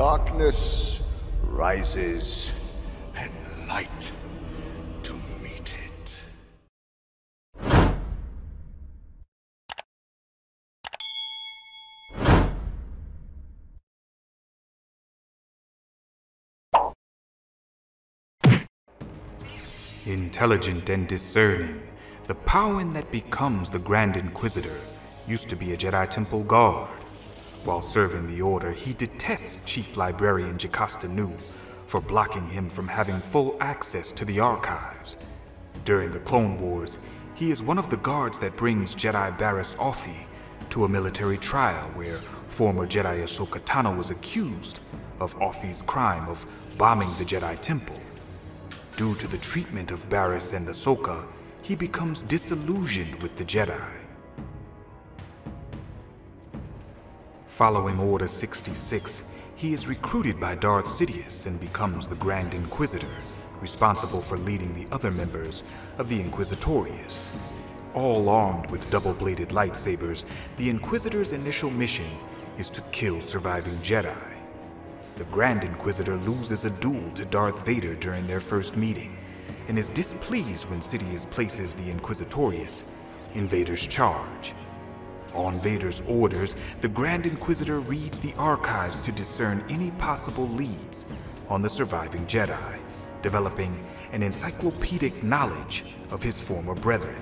darkness rises and light to meet it. Intelligent and discerning, the Powin that becomes the Grand Inquisitor used to be a Jedi Temple guard. While serving the Order, he detests Chief Librarian Jocasta Nu for blocking him from having full access to the archives. During the Clone Wars, he is one of the guards that brings Jedi Barriss Offee to a military trial where former Jedi Ahsoka Tano was accused of Offee's crime of bombing the Jedi Temple. Due to the treatment of Barriss and Ahsoka, he becomes disillusioned with the Jedi. Following Order 66, he is recruited by Darth Sidious and becomes the Grand Inquisitor, responsible for leading the other members of the Inquisitorius. All armed with double-bladed lightsabers, the Inquisitor's initial mission is to kill surviving Jedi. The Grand Inquisitor loses a duel to Darth Vader during their first meeting, and is displeased when Sidious places the Inquisitorius in Vader's charge. On Vader's orders, the Grand Inquisitor reads the archives to discern any possible leads on the surviving Jedi, developing an encyclopedic knowledge of his former brethren.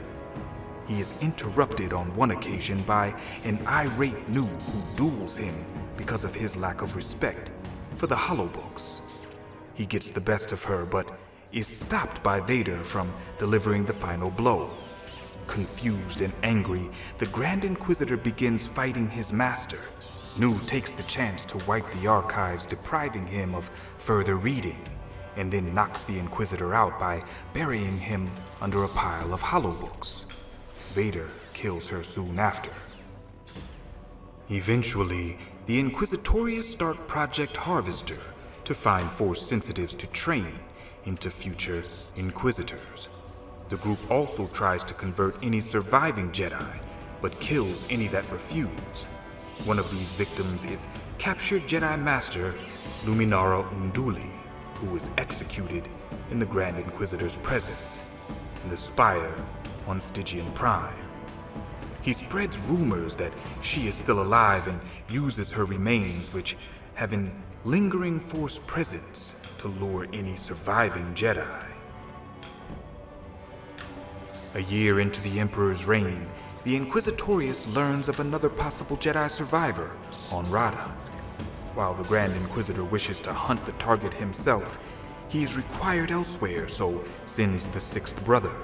He is interrupted on one occasion by an irate Nu who duels him because of his lack of respect for the holobooks. He gets the best of her, but is stopped by Vader from delivering the final blow. Confused and angry, the Grand Inquisitor begins fighting his master. Nu takes the chance to wipe the archives, depriving him of further reading, and then knocks the Inquisitor out by burying him under a pile of holobooks. Vader kills her soon after. Eventually, the Inquisitorius start Project Harvester to find Force sensitives to train into future Inquisitors. The group also tries to convert any surviving Jedi, but kills any that refuse. One of these victims is captured Jedi Master Luminara Unduli, who is executed in the Grand Inquisitor's presence in the Spire on Stygian Prime. He spreads rumors that she is still alive and uses her remains, which have a lingering Force presence, to lure any surviving Jedi. A year into the Emperor's reign, the Inquisitorius learns of another possible Jedi survivor on Rada. While the Grand Inquisitor wishes to hunt the target himself, he is required elsewhere, so sends the sixth brother.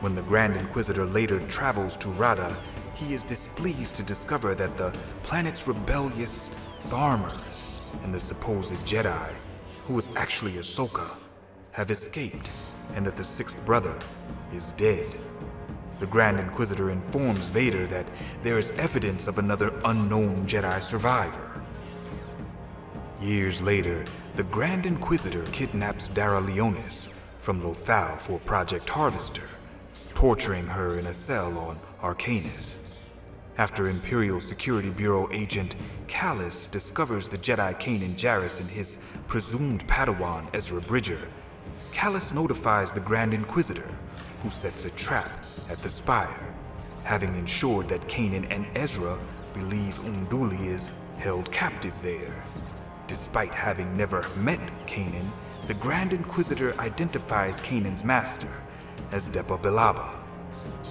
When the Grand Inquisitor later travels to Rada, he is displeased to discover that the planet's rebellious farmers and the supposed Jedi, who is actually Ahsoka, have escaped, and that the sixth brother is dead. The Grand Inquisitor informs Vader that there is evidence of another unknown Jedi survivor. Years later, the Grand Inquisitor kidnaps Dara Leonis from Lothal for Project Harvester, torturing her in a cell on Arcanus. After Imperial Security Bureau agent Callous discovers the Jedi Kanan Jarrus and his presumed Padawan Ezra Bridger, Callous notifies the Grand Inquisitor, who sets a trap at the Spire, having ensured that Kanan and Ezra believe Unduli is held captive there. Despite having never met Kanan, the Grand Inquisitor identifies Kanan's master as Depa Billaba,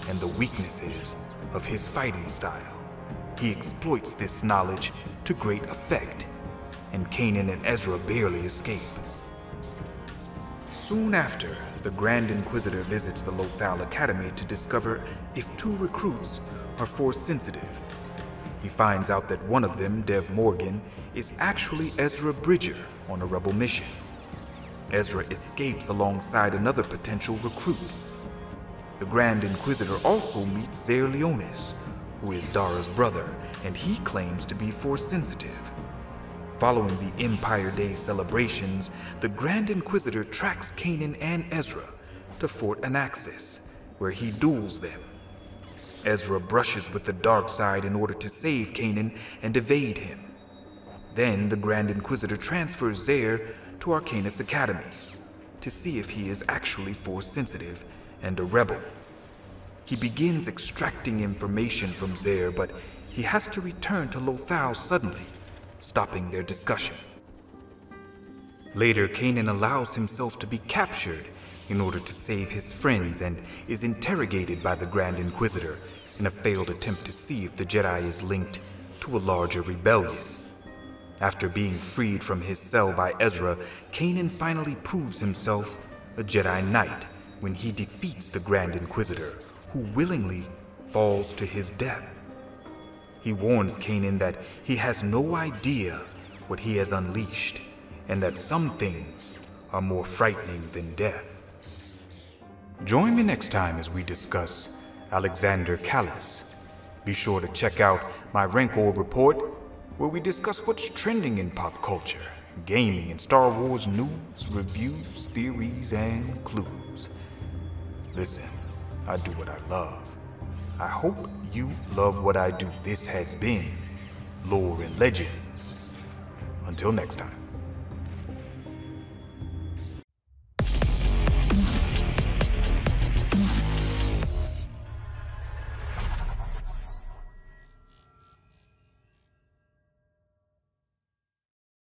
and the weaknesses of his fighting style. He exploits this knowledge to great effect, and Kanan and Ezra barely escape. Soon after, the Grand Inquisitor visits the Lothal Academy to discover if two recruits are Force sensitive. He finds out that one of them, Dev Morgan, is actually Ezra Bridger on a rebel mission. Ezra escapes alongside another potential recruit. The Grand Inquisitor also meets Zaire Leonis, who is Dara's brother, and he claims to be Force sensitive. Following the Empire Day celebrations, the Grand Inquisitor tracks Kanan and Ezra to Fort Anaxis, where he duels them. Ezra brushes with the dark side in order to save Kanan and evade him. Then the Grand Inquisitor transfers Zare to Arcanus Academy to see if he is actually Force-sensitive and a rebel. He begins extracting information from Zare, but he has to return to Lothal suddenly, stopping their discussion. Later, Kanan allows himself to be captured in order to save his friends and is interrogated by the Grand Inquisitor in a failed attempt to see if the Jedi is linked to a larger rebellion. After being freed from his cell by Ezra, Kanan finally proves himself a Jedi Knight when he defeats the Grand Inquisitor, who willingly falls to his death. He warns Kanan that he has no idea what he has unleashed, and that some things are more frightening than death. Join me next time as we discuss Alexander Callous. Be sure to check out my Rancor report, where we discuss what's trending in pop culture, gaming, and Star Wars news, reviews, theories, and clues. Listen, I do what I love. I hope you love what I do. This has been Lore and Legends. Until next time.